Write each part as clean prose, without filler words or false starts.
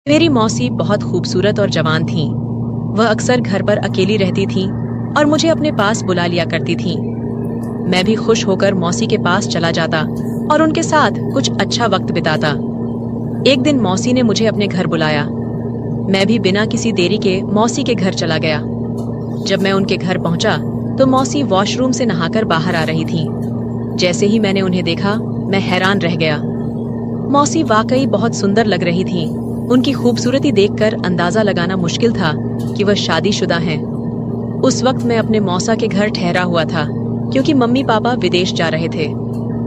मेरी मौसी बहुत खूबसूरत और जवान थीं। वह अक्सर घर पर अकेली रहती थीं और मुझे अपने पास बुला लिया करती थीं। मैं भी खुश होकर मौसी के पास चला जाता और उनके साथ कुछ अच्छा वक्त बिताता। एक दिन मौसी ने मुझे अपने घर बुलाया। मैं भी बिना किसी देरी के मौसी के घर चला गया। जब मैं उनके घर पहुंचा तो मौसी वॉशरूम से नहाकर बाहर आ रही थीं। जैसे ही मैंने उन्हें देखा, मैं हैरान रह गया। मौसी वाकई बहुत सुंदर लग रही थीं। उनकी खूबसूरती देखकर अंदाजा लगाना मुश्किल था कि वह शादीशुदा हैं। उस वक्त मैं अपने मौसा के घर ठहरा हुआ था क्योंकि मम्मी पापा विदेश जा रहे थे।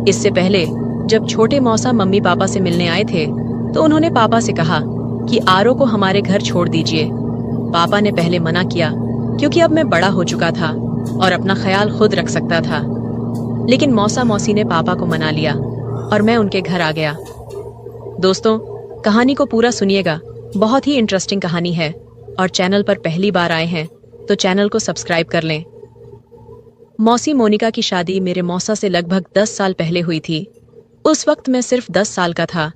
इससे पहले जब छोटे मौसा मम्मी पापा से मिलने आए थे तो उन्होंने पापा से कहा कि आरो को हमारे घर छोड़ दीजिए। पापा ने पहले मना किया क्योंकि अब मैं बड़ा हो चुका था और अपना ख्याल खुद रख सकता था। लेकिन मौसा मौसी ने पापा को मना लिया और मैं उनके घर आ गया। दोस्तों, कहानी को पूरा सुनिएगा। बहुत ही इंटरेस्टिंग कहानी है और चैनल पर पहली बार आए हैं तो चैनल को सब्सक्राइब कर लें। मौसी मोनिका की शादी मेरे मौसा से लगभग 10 साल पहले हुई थी। उस वक्त मैं सिर्फ 10 साल का था,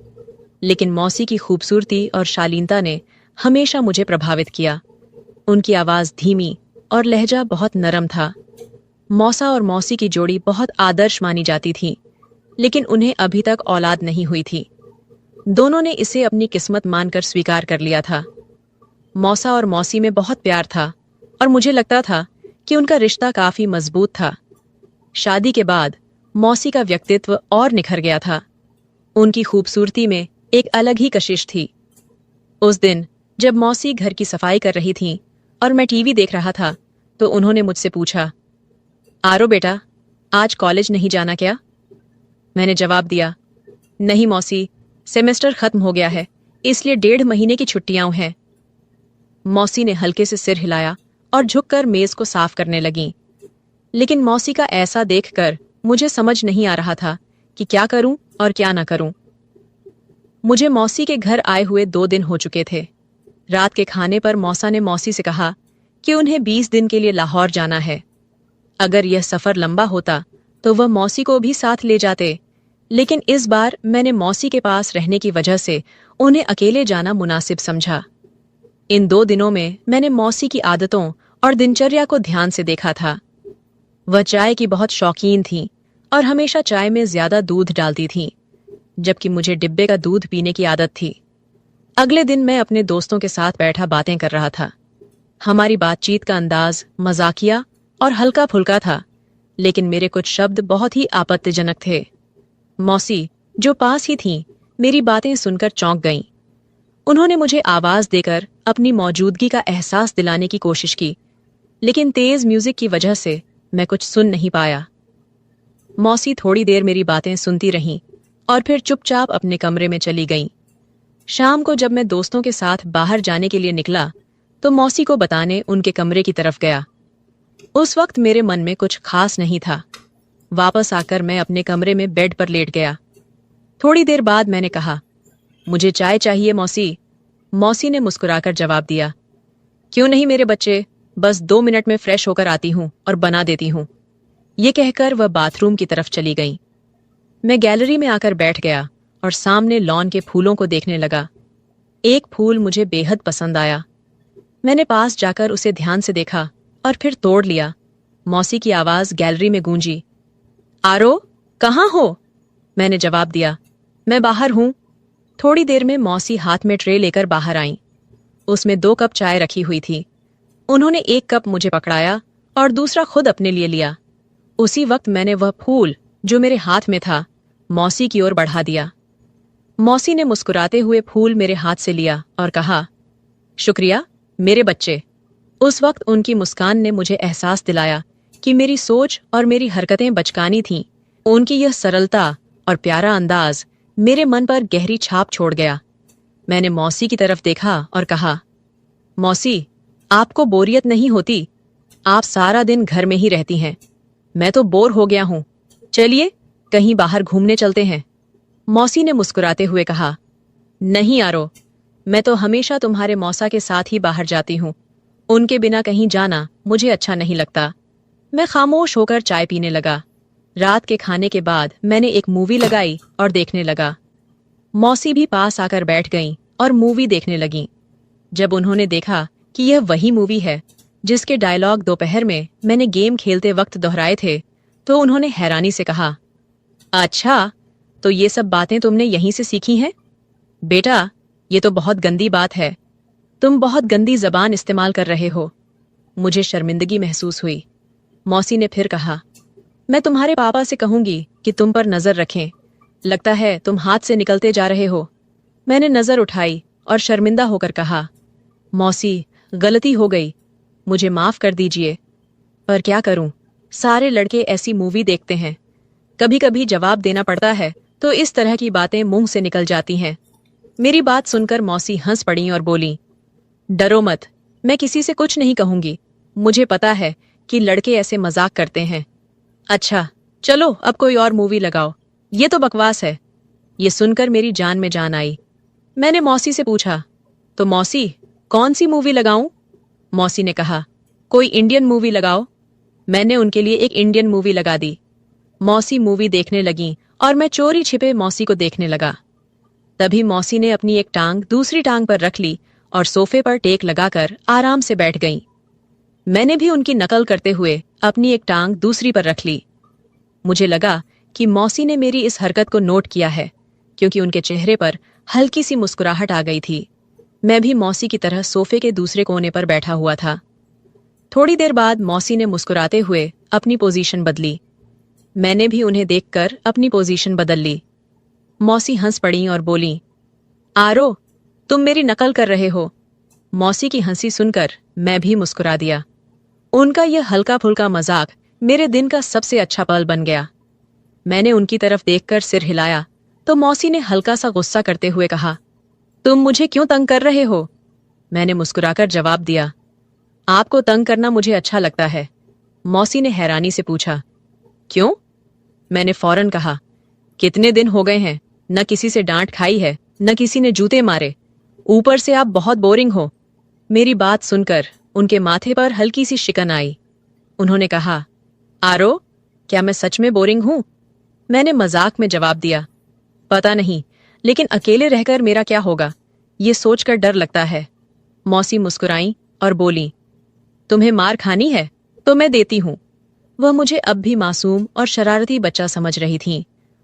लेकिन मौसी की खूबसूरती और शालीनता ने हमेशा मुझे प्रभावित किया। उनकी आवाज़ धीमी और लहजा बहुत नरम था। मौसा और मौसी की जोड़ी बहुत आदर्श मानी जाती थी, लेकिन उन्हें अभी तक औलाद नहीं हुई थी। दोनों ने इसे अपनी किस्मत मानकर स्वीकार कर लिया था। मौसा और मौसी में बहुत प्यार था और मुझे लगता था कि उनका रिश्ता काफी मजबूत था। शादी के बाद मौसी का व्यक्तित्व और निखर गया था। उनकी खूबसूरती में एक अलग ही कशिश थी। उस दिन जब मौसी घर की सफाई कर रही थीं और मैं टीवी देख रहा था तो उन्होंने मुझसे पूछा, आरो बेटा, आज कॉलेज नहीं जाना क्या? मैंने जवाब दिया, नहीं मौसी, सेमेस्टर खत्म हो गया है, इसलिए 1.5 महीने की छुट्टियां हैं। मौसी ने हल्के से सिर हिलाया और झुककर मेज को साफ करने लगीं। लेकिन मौसी का ऐसा देखकर मुझे समझ नहीं आ रहा था कि क्या करूं और क्या ना करूं। मुझे मौसी के घर आए हुए 2 दिन हो चुके थे। रात के खाने पर मौसा ने मौसी से कहा कि उन्हें 20 दिन के लिए लाहौर जाना है। अगर यह सफर लंबा होता तो वह मौसी को भी साथ ले जाते, लेकिन इस बार मैंने मौसी के पास रहने की वजह से उन्हें अकेले जाना मुनासिब समझा। इन 2 दिनों में मैंने मौसी की आदतों और दिनचर्या को ध्यान से देखा था। वह चाय की बहुत शौकीन थीं और हमेशा चाय में ज्यादा दूध डालती थीं, जबकि मुझे डिब्बे का दूध पीने की आदत थी। अगले दिन मैं अपने दोस्तों के साथ बैठा बातें कर रहा था। हमारी बातचीत का अंदाज मजाकिया और हल्का फुल्का था, लेकिन मेरे कुछ शब्द बहुत ही आपत्तिजनक थे। मौसी, जो पास ही थीं, मेरी बातें सुनकर चौंक गईं। उन्होंने मुझे आवाज देकर अपनी मौजूदगी का एहसास दिलाने की कोशिश की, लेकिन तेज म्यूजिक की वजह से मैं कुछ सुन नहीं पाया। मौसी थोड़ी देर मेरी बातें सुनती रहीं और फिर चुपचाप अपने कमरे में चली गईं। शाम को जब मैं दोस्तों के साथ बाहर जाने के लिए निकला तो मौसी को बताने उनके कमरे की तरफ गया। उस वक्त मेरे मन में कुछ खास नहीं था। वापस आकर मैं अपने कमरे में बेड पर लेट गया। थोड़ी देर बाद मैंने कहा, मुझे चाय चाहिए मौसी। मौसी ने मुस्कुराकर जवाब दिया, क्यों नहीं मेरे बच्चे, बस 2 मिनट में फ्रेश होकर आती हूँ और बना देती हूँ। ये कहकर वह बाथरूम की तरफ चली गई। मैं गैलरी में आकर बैठ गया और सामने लॉन के फूलों को देखने लगा। एक फूल मुझे बेहद पसंद आया। मैंने पास जाकर उसे ध्यान से देखा और फिर तोड़ लिया। मौसी की आवाज गैलरी में गूंजी, आरो, कहाँ हो? मैंने जवाब दिया, मैं बाहर हूं। थोड़ी देर में मौसी हाथ में ट्रे लेकर बाहर आईं। उसमें 2 कप चाय रखी हुई थी। उन्होंने एक कप मुझे पकड़ाया और दूसरा खुद अपने लिए लिया। उसी वक्त मैंने वह फूल जो मेरे हाथ में था मौसी की ओर बढ़ा दिया। मौसी ने मुस्कुराते हुए फूल मेरे हाथ से लिया और कहा, शुक्रिया मेरे बच्चे। उस वक्त उनकी मुस्कान ने मुझे एहसास दिलाया कि मेरी सोच और मेरी हरकतें बचकानी थीं। उनकी यह सरलता और प्यारा अंदाज मेरे मन पर गहरी छाप छोड़ गया। मैंने मौसी की तरफ देखा और कहा, मौसी, आपको बोरियत नहीं होती? आप सारा दिन घर में ही रहती हैं। मैं तो बोर हो गया हूं। चलिए कहीं बाहर घूमने चलते हैं। मौसी ने मुस्कुराते हुए कहा, नहीं आरो, मैं तो हमेशा तुम्हारे मौसा के साथ ही बाहर जाती हूँ। उनके बिना कहीं जाना मुझे अच्छा नहीं लगता। मैं खामोश होकर चाय पीने लगा। रात के खाने के बाद मैंने एक मूवी लगाई और देखने लगा। मौसी भी पास आकर बैठ गईं और मूवी देखने लगीं। जब उन्होंने देखा कि यह वही मूवी है जिसके डायलॉग दोपहर में मैंने गेम खेलते वक्त दोहराए थे, तो उन्होंने हैरानी से कहा, अच्छा, तो ये सब बातें तुमने यहीं से सीखी हैं? बेटा, ये तो बहुत गंदी बात है। तुम बहुत गंदी जबान इस्तेमाल कर रहे हो। मुझे शर्मिंदगी महसूस हुई। मौसी ने फिर कहा, मैं तुम्हारे पापा से कहूंगी कि तुम पर नजर रखें। लगता है तुम हाथ से निकलते जा रहे हो। मैंने नजर उठाई और शर्मिंदा होकर कहा, मौसी, गलती हो गई, मुझे माफ कर दीजिए। पर क्या करूं, सारे लड़के ऐसी मूवी देखते हैं। कभी कभी जवाब देना पड़ता है तो इस तरह की बातें मुंह से निकल जाती हैं। मेरी बात सुनकर मौसी हंस पड़ी और बोली, डरो मत, मैं किसी से कुछ नहीं कहूंगी। मुझे पता है कि लड़के ऐसे मजाक करते हैं। अच्छा, चलो अब कोई और मूवी लगाओ, ये तो बकवास है। ये सुनकर मेरी जान में जान आई। मैंने मौसी से पूछा, तो मौसी, कौन सी मूवी लगाऊं? मौसी ने कहा, कोई इंडियन मूवी लगाओ। मैंने उनके लिए एक इंडियन मूवी लगा दी। मौसी मूवी देखने लगी और मैं चोरी छिपे मौसी को देखने लगा। तभी मौसी ने अपनी एक टांग दूसरी टांग पर रख ली और सोफे पर टेक लगाकर आराम से बैठ गईं। मैंने भी उनकी नकल करते हुए अपनी एक टांग दूसरी पर रख ली। मुझे लगा कि मौसी ने मेरी इस हरकत को नोट किया है, क्योंकि उनके चेहरे पर हल्की सी मुस्कुराहट आ गई थी। मैं भी मौसी की तरह सोफे के दूसरे कोने पर बैठा हुआ था। थोड़ी देर बाद मौसी ने मुस्कुराते हुए अपनी पोजीशन बदली। मैंने भी उन्हें देखकर अपनी पोजीशन बदल ली। मौसी हंस पड़ी और बोली, आरो, तुम मेरी नकल कर रहे हो। मौसी की हंसी सुनकर मैं भी मुस्कुरा दिया। उनका यह हल्का फुल्का मजाक मेरे दिन का सबसे अच्छा पल बन गया। मैंने उनकी तरफ देखकर सिर हिलाया तो मौसी ने हल्का सा गुस्सा करते हुए कहा, तुम मुझे क्यों तंग कर रहे हो? मैंने मुस्कुराकर जवाब दिया, आपको तंग करना मुझे अच्छा लगता है। मौसी ने हैरानी से पूछा, क्यों? मैंने फौरन कहा, कितने दिन हो गए हैं, न किसी से डांट खाई है, न किसी ने जूते मारे। ऊपर से आप बहुत बोरिंग हो। मेरी बात सुनकर उनके माथे पर हल्की सी शिकन आई। उन्होंने कहा, आरो, क्या मैं सच में बोरिंग हूं? मैंने मजाक में जवाब दिया, पता नहीं, लेकिन अकेले रहकर मेरा क्या होगा, ये सोचकर डर लगता है। मौसी मुस्कुराई और बोली, तुम्हें मार खानी है तो मैं देती हूं। वह मुझे अब भी मासूम और शरारती बच्चा समझ रही थीं,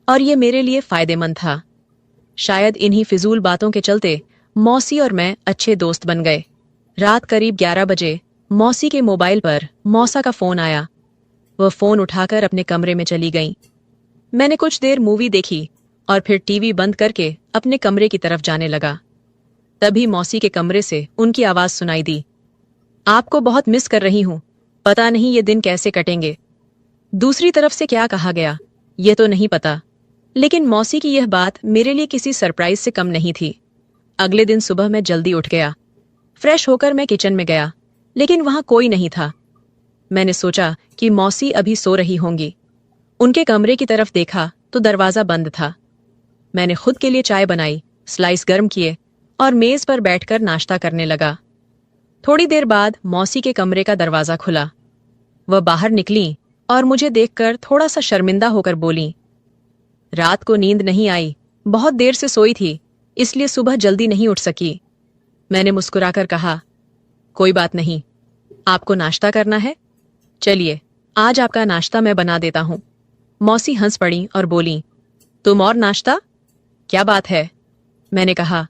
और ये मेरे लिए फायदेमंद था। शायद इन्हीं फिजूल बातों के चलते मौसी और मैं अच्छे दोस्त बन गए। रात करीब 11 बजे मौसी के मोबाइल पर मौसा का फोन आया। वह फोन उठाकर अपने कमरे में चली गईं। मैंने कुछ देर मूवी देखी और फिर टीवी बंद करके अपने कमरे की तरफ जाने लगा। तभी मौसी के कमरे से उनकी आवाज सुनाई दी, आपको बहुत मिस कर रही हूं, पता नहीं ये दिन कैसे कटेंगे। दूसरी तरफ से क्या कहा गया ये तो नहीं पता, लेकिन मौसी की यह बात मेरे लिए किसी सरप्राइज से कम नहीं थी। अगले दिन सुबह मैं जल्दी उठ गया। फ्रेश होकर मैं किचन में गया, लेकिन वहां कोई नहीं था। मैंने सोचा कि मौसी अभी सो रही होंगी। उनके कमरे की तरफ देखा तो दरवाजा बंद था। मैंने खुद के लिए चाय बनाई, स्लाइस गर्म किए और मेज पर बैठकर नाश्ता करने लगा। थोड़ी देर बाद मौसी के कमरे का दरवाजा खुला। वह बाहर निकली और मुझे देखकर थोड़ा सा शर्मिंदा होकर बोली, रात को नींद नहीं आई, बहुत देर से सोई थी, इसलिए सुबह जल्दी नहीं उठ सकी। मैंने मुस्कुराकर कहा, कोई बात नहीं, आपको नाश्ता करना है? चलिए, आज आपका नाश्ता मैं बना देता हूं। मौसी हंस पड़ी और बोली, तुम और नाश्ता? क्या बात है? मैंने कहा,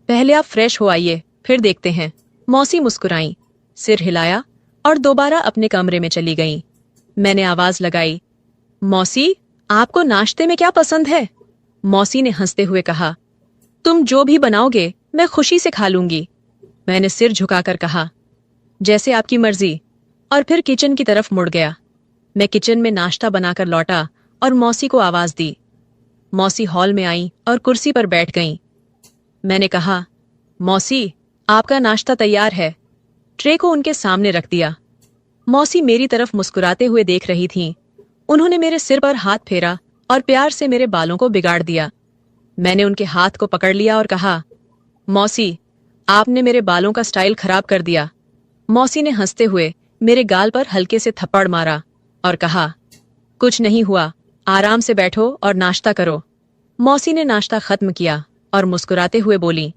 पहले आप फ्रेश हो आइए, फिर देखते हैं। मौसी मुस्कुराई, सिर हिलाया और दोबारा अपने कमरे में चली गईं। मैंने आवाज लगाई, मौसी, आपको नाश्ते में क्या पसंद है? मौसी ने हंसते हुए कहा, तुम जो भी बनाओगे मैं खुशी से खा लूंगी। मैंने सिर झुकाकर कहा, जैसे आपकी मर्जी, और फिर किचन की तरफ मुड़ गया। मैं किचन में नाश्ता बनाकर लौटा और मौसी को आवाज दी। मौसी हॉल में आई और कुर्सी पर बैठ गईं। मैंने कहा, मौसी, आपका नाश्ता तैयार है। ट्रे को उनके सामने रख दिया। मौसी मेरी तरफ मुस्कुराते हुए देख रही थीं। उन्होंने मेरे सिर पर हाथ फेरा और प्यार से मेरे बालों को बिगाड़ दिया। मैंने उनके हाथ को पकड़ लिया और कहा, मौसी, आपने मेरे बालों का स्टाइल खराब कर दिया। मौसी ने हंसते हुए मेरे गाल पर हल्के से थप्पड़ मारा और कहा, कुछ नहीं हुआ, आराम से बैठो और नाश्ता करो। मौसी ने नाश्ता खत्म किया और मुस्कुराते हुए बोली,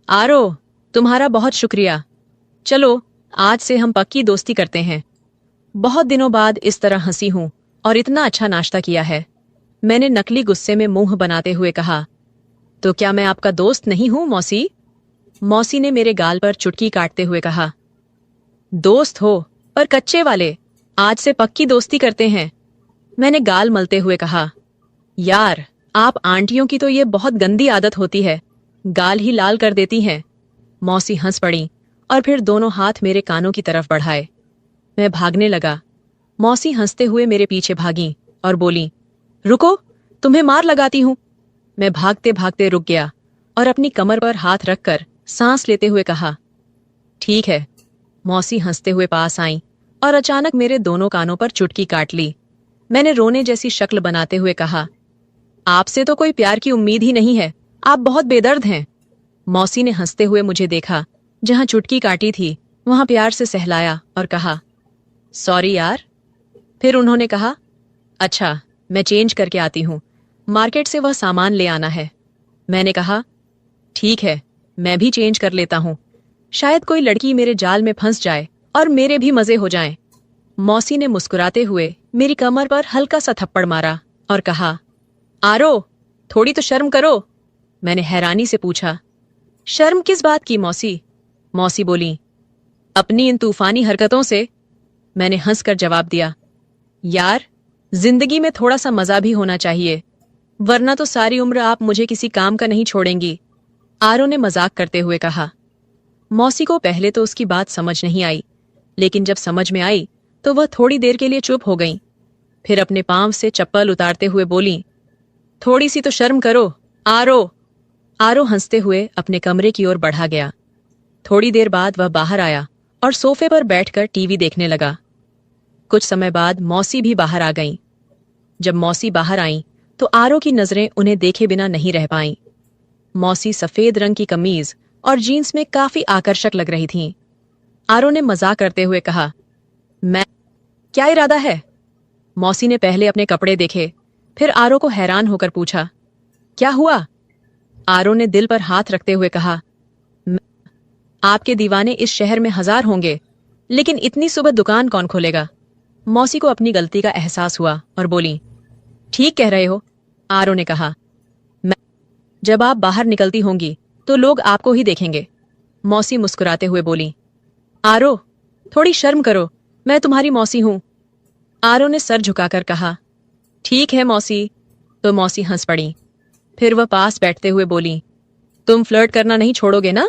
आरो, तुम्हारा बहुत शुक्रिया। चलो, आज से हम पक्की दोस्ती करते हैं। बहुत दिनों बाद इस तरह हंसी हूं और इतना अच्छा नाश्ता किया है। मैंने नकली गुस्से में मुंह बनाते हुए कहा, तो क्या मैं आपका दोस्त नहीं हूं मौसी? मौसी ने मेरे गाल पर चुटकी काटते हुए कहा, दोस्त हो पर कच्चे वाले। आज से पक्की दोस्ती करते हैं। मैंने गाल मलते हुए कहा, यार, आप आंटियों की तो ये बहुत गंदी आदत होती है, गाल ही लाल कर देती हैं। मौसी हंस पड़ी और फिर दोनों हाथ मेरे कानों की तरफ बढ़ाए। मैं भागने लगा। मौसी हंसते हुए मेरे पीछे भागी और बोली, रुको, तुम्हें मार लगाती हूं। मैं भागते भागते रुक गया और अपनी कमर पर हाथ रखकर सांस लेते हुए कहा, ठीक है। मौसी हंसते हुए पास आई और अचानक मेरे दोनों कानों पर चुटकी काट ली। मैंने रोने जैसी शक्ल बनाते हुए कहा, आपसे तो कोई प्यार की उम्मीद ही नहीं है, आप बहुत बेदर्द हैं। मौसी ने हंसते हुए मुझे देखा, जहां चुटकी काटी थी वहां प्यार से सहलाया और कहा, सॉरी यार। फिर उन्होंने कहा, अच्छा, मैं चेंज करके आती हूं, मार्केट से वह सामान ले आना है। मैंने कहा, ठीक है, मैं भी चेंज कर लेता हूं, शायद कोई लड़की मेरे जाल में फंस जाए और मेरे भी मजे हो जाएं। मौसी ने मुस्कुराते हुए मेरी कमर पर हल्का सा थप्पड़ मारा और कहा, आरो, थोड़ी तो शर्म करो। मैंने हैरानी से पूछा, शर्म किस बात की मौसी? मौसी बोली, अपनी इन तूफानी हरकतों से। मैंने हंसकर जवाब दिया, यार, जिंदगी में थोड़ा सा मजा भी होना चाहिए, वरना तो सारी उम्र आप मुझे किसी काम का नहीं छोड़ेंगी। आरो ने मजाक करते हुए कहा। मौसी को पहले तो उसकी बात समझ नहीं आई, लेकिन जब समझ में आई तो वह थोड़ी देर के लिए चुप हो गई। फिर अपने पांव से चप्पल उतारते हुए बोली, थोड़ी सी तो शर्म करो, आरो। आरो हंसते हुए अपने कमरे की ओर बढ़ा गया। थोड़ी देर बाद वह बाहर आया और सोफे पर बैठकर टीवी देखने लगा। कुछ समय बाद मौसी भी बाहर आ गईं। जब मौसी बाहर आईं तो आरो की नजरें उन्हें देखे बिना नहीं रह पाईं। मौसी सफेद रंग की कमीज और जीन्स में काफी आकर्षक लग रही थीं। आरो ने मजाक करते हुए कहा, मैं, क्या इरादा है? मौसी ने पहले अपने कपड़े देखे, फिर आरो को हैरान होकर पूछा, क्या हुआ? आरो ने दिल पर हाथ रखते हुए कहा, आपके दीवाने इस शहर में 1000 होंगे, लेकिन इतनी सुबह दुकान कौन खोलेगा? मौसी को अपनी गलती का एहसास हुआ और बोली, ठीक कह रहे हो। आरो ने कहा, जब आप बाहर निकलती होंगी तो लोग आपको ही देखेंगे। मौसी मुस्कुराते हुए बोली, आरो, थोड़ी शर्म करो, मैं तुम्हारी मौसी हूं। आरो ने सर झुकाकर कहा, ठीक है मौसी। तो मौसी हंस पड़ी। फिर वह पास बैठते हुए बोली, तुम फ्लर्ट करना नहीं छोड़ोगे ना?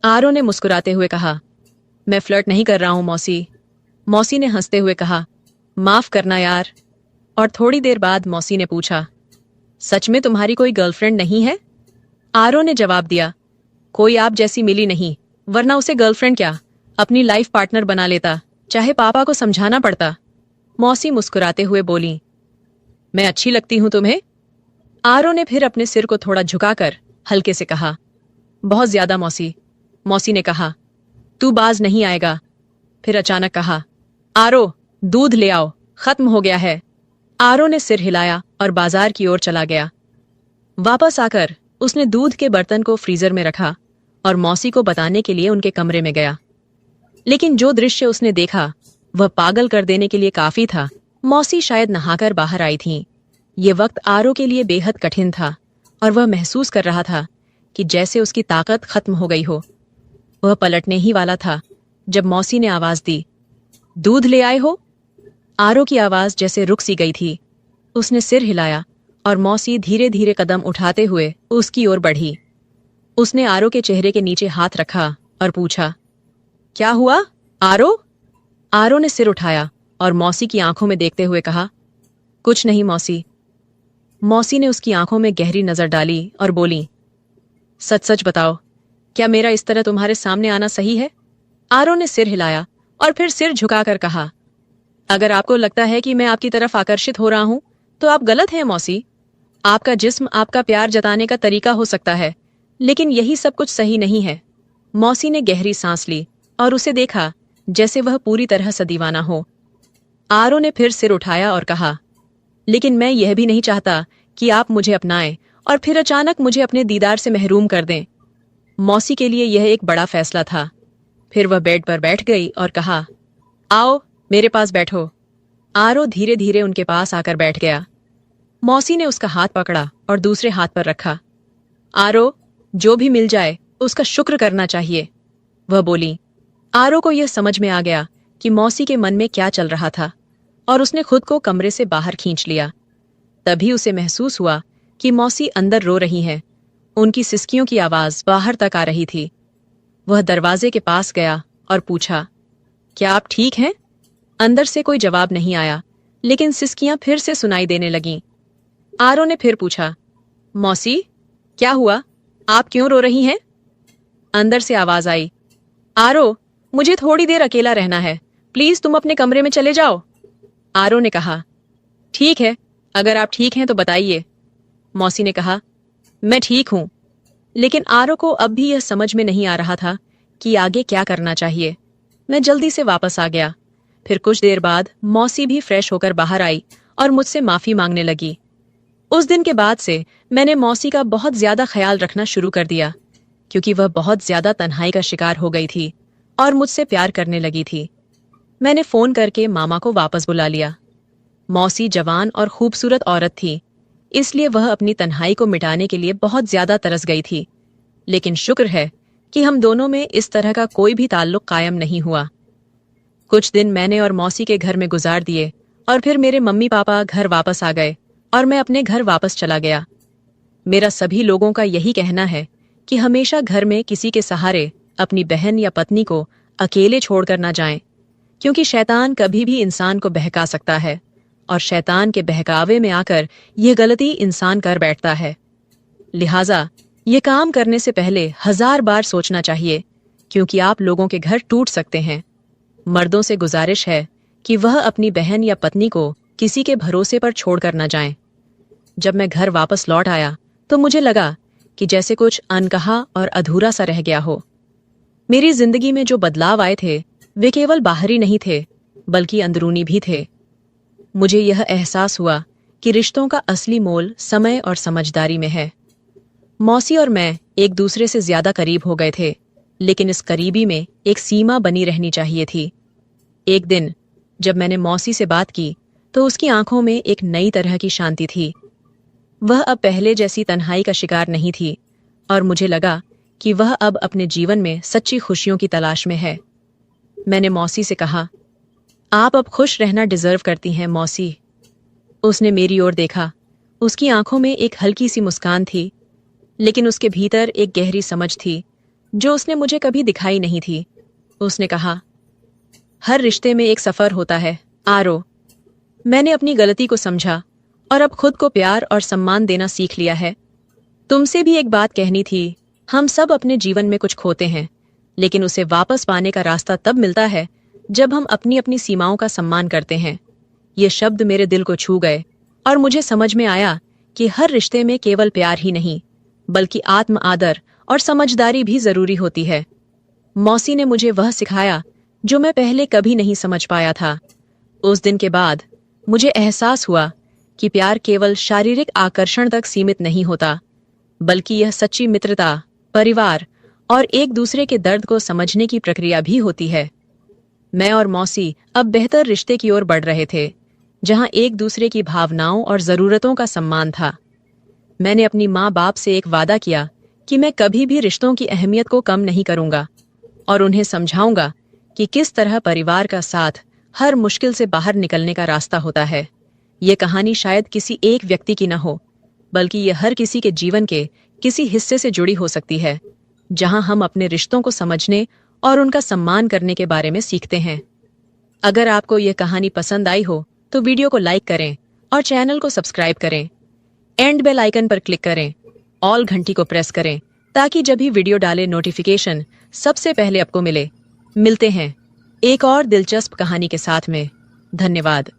आरो ने मुस्कुराते हुए कहा, मैं फ्लर्ट नहीं कर रहा हूं मौसी। मौसी ने हंसते हुए कहा, माफ करना यार। और थोड़ी देर बाद मौसी ने पूछा, सच में तुम्हारी कोई गर्लफ्रेंड नहीं है? आरो ने जवाब दिया, कोई आप जैसी मिली नहीं, वरना उसे गर्लफ्रेंड क्या, अपनी लाइफ पार्टनर बना लेता, चाहे पापा को समझाना पड़ता। मौसी मुस्कुराते हुए बोली, मैं अच्छी लगती हूं तुम्हें? आरो ने फिर अपने सिर को थोड़ा झुकाकर हल्के से कहा, बहुत ज्यादा मौसी। मौसी ने कहा, तू बाज नहीं आएगा। फिर अचानक कहा, आरो, दूध ले आओ, खत्म हो गया है। आरो ने सिर हिलाया और बाजार की ओर चला गया। वापस आकर उसने दूध के बर्तन को फ्रीजर में रखा और मौसी को बताने के लिए उनके कमरे में गया। लेकिन जो दृश्य उसने देखा वह पागल कर देने के लिए काफी था। मौसी शायद नहाकर बाहर आई थीं। ये वक्त आरो के लिए बेहद कठिन था और वह महसूस कर रहा था कि जैसे उसकी ताकत खत्म हो गई हो। वह पलटने ही वाला था जब मौसी ने आवाज दी, दूध ले आए हो? आरो की आवाज जैसे रुक सी गई थी। उसने सिर हिलाया और मौसी धीरे धीरे कदम उठाते हुए उसकी ओर बढ़ी। उसने आरो के चेहरे के नीचे हाथ रखा और पूछा, क्या हुआ आरो? आरो ने सिर उठाया और मौसी की आंखों में देखते हुए कहा, कुछ नहीं मौसी। मौसी ने उसकी आंखों में गहरी नजर डाली और बोली, सच सच बताओ, क्या मेरा इस तरह तुम्हारे सामने आना सही है? आरो ने सिर हिलाया और फिर सिर झुकाकर कहा, अगर आपको लगता है कि मैं आपकी तरफ आकर्षित हो रहा हूं तो आप गलत हैं मौसी। आपका जिस्म आपका प्यार जताने का तरीका हो सकता है, लेकिन यही सब कुछ सही नहीं है। मौसी ने गहरी सांस ली और उसे देखा जैसे वह पूरी तरह से दीवाना हो। आरो ने फिर सिर उठाया और कहा, लेकिन मैं यह भी नहीं चाहता कि आप मुझे अपनाएं और फिर अचानक मुझे अपने दीदार से महरूम कर दें। मौसी के लिए यह एक बड़ा फैसला था। फिर वह बेड पर बैठ गई और कहा, आओ मेरे पास बैठो। आरो धीरे धीरे उनके पास आकर बैठ गया। मौसी ने उसका हाथ पकड़ा और दूसरे हाथ पर रखा। आरो, जो भी मिल जाए उसका शुक्र करना चाहिए, वह बोली। आरो को यह समझ में आ गया कि मौसी के मन में क्या चल रहा था और उसने खुद को कमरे से बाहर खींच लिया। तभी उसे महसूस हुआ कि मौसी अंदर रो रही हैं। उनकी सिसकियों की आवाज बाहर तक आ रही थी। वह दरवाजे के पास गया और पूछा, क्या आप ठीक हैं? अंदर से कोई जवाब नहीं आया, लेकिन सिसकियां फिर से सुनाई देने लगीं। आरो ने फिर पूछा, मौसी, क्या हुआ? आप क्यों रो रही हैं? अंदर से आवाज आई, आरो, मुझे थोड़ी देर अकेला रहना है, प्लीज तुम अपने कमरे में चले जाओ। आरो ने कहा, ठीक है, अगर आप ठीक हैं तो बताइए। मौसी ने कहा, मैं ठीक हूं। लेकिन आरो को अब भी यह समझ में नहीं आ रहा था कि आगे क्या करना चाहिए। मैं जल्दी से वापस आ गया। फिर कुछ देर बाद मौसी भी फ्रेश होकर बाहर आई और मुझसे माफी मांगने लगी। उस दिन के बाद से मैंने मौसी का बहुत ज्यादा ख्याल रखना शुरू कर दिया, क्योंकि वह बहुत ज्यादा तन्हाई का शिकार हो गई थी और मुझसे प्यार करने लगी थी। मैंने फोन करके मामा को वापस बुला लिया। मौसी जवान और खूबसूरत औरत थी, इसलिए वह अपनी तन्हाई को मिटाने के लिए बहुत ज्यादा तरस गई थी। लेकिन शुक्र है कि हम दोनों में इस तरह का कोई भी ताल्लुक कायम नहीं हुआ। कुछ दिन मैंने और मौसी के घर में गुजार दिए और फिर मेरे मम्मी पापा घर वापस आ गए और मैं अपने घर वापस चला गया। मेरा सभी लोगों का यही कहना है कि हमेशा घर में किसी के सहारे अपनी बहन या पत्नी को अकेले छोड़कर ना जाएं, क्योंकि शैतान कभी भी इंसान को बहका सकता है और शैतान के बहकावे में आकर यह गलती इंसान कर बैठता है। लिहाजा ये काम करने से पहले 1000 बार सोचना चाहिए, क्योंकि आप लोगों के घर टूट सकते हैं। मर्दों से गुजारिश है कि वह अपनी बहन या पत्नी को किसी के भरोसे पर छोड़कर न जाएं। जब मैं घर वापस लौट आया तो मुझे लगा कि जैसे कुछ अनकहा और अधूरा सा रह गया हो। मेरी जिंदगी में जो बदलाव आए थे वे केवल बाहरी नहीं थे, बल्कि अंदरूनी भी थे। मुझे यह एहसास हुआ कि रिश्तों का असली मोल समय और समझदारी में है। मौसी और मैं एक दूसरे से ज्यादा करीब हो गए थे, लेकिन इस करीबी में एक सीमा बनी रहनी चाहिए थी। एक दिन जब मैंने मौसी से बात की तो उसकी आंखों में एक नई तरह की शांति थी। वह अब पहले जैसी तन्हाई का शिकार नहीं थी और मुझे लगा कि वह अब अपने जीवन में सच्ची खुशियों की तलाश में है। मैंने मौसी से कहा, आप अब खुश रहना डिजर्व करती हैं मौसी। उसने मेरी ओर देखा। उसकी आंखों में एक हल्की सी मुस्कान थी, लेकिन उसके भीतर एक गहरी समझ थी जो उसने मुझे कभी दिखाई नहीं थी। उसने कहा, हर रिश्ते में एक सफर होता है आरो। मैंने अपनी गलती को समझा और अब खुद को प्यार और सम्मान देना सीख लिया है। तुमसे भी एक बात कहनी थी, हम सब अपने जीवन में कुछ खोते हैं, लेकिन उसे वापस पाने का रास्ता तब मिलता है जब हम अपनी अपनी सीमाओं का सम्मान करते हैं। ये शब्द मेरे दिल को छू गए और मुझे समझ में आया कि हर रिश्ते में केवल प्यार ही नहीं, बल्कि आत्म आदर और समझदारी भी जरूरी होती है। मौसी ने मुझे वह सिखाया जो मैं पहले कभी नहीं समझ पाया था। उस दिन के बाद मुझे एहसास हुआ कि प्यार केवल शारीरिक आकर्षण तक सीमित नहीं होता, बल्कि यह सच्ची मित्रता, परिवार और एक दूसरे के दर्द को समझने की प्रक्रिया भी होती है। मैं और मौसी अब बेहतर रिश्ते की ओर बढ़ रहे थे, जहां एक दूसरे की भावनाओं और जरूरतों का सम्मान था। मैंने अपनी माँ बाप से एक वादा किया कि मैं कभी भी रिश्तों की अहमियत को कम नहीं करूंगा और उन्हें समझाऊंगा कि किस तरह परिवार का साथ हर मुश्किल से बाहर निकलने का रास्ता होता है। ये कहानी शायद किसी एक व्यक्ति की न हो, बल्कि ये हर किसी के जीवन के किसी हिस्से से जुड़ी हो सकती है, जहां हम अपने रिश्तों को समझने और उनका सम्मान करने के बारे में सीखते हैं। अगर आपको यह कहानी पसंद आई हो तो वीडियो को लाइक करें और चैनल को सब्सक्राइब करें। एंड बेल आइकन पर क्लिक करें, ऑल घंटी को प्रेस करें, ताकि जब भी वीडियो डाले नोटिफिकेशन सबसे पहले आपको मिले। मिलते हैं एक और दिलचस्प कहानी के साथ में। धन्यवाद।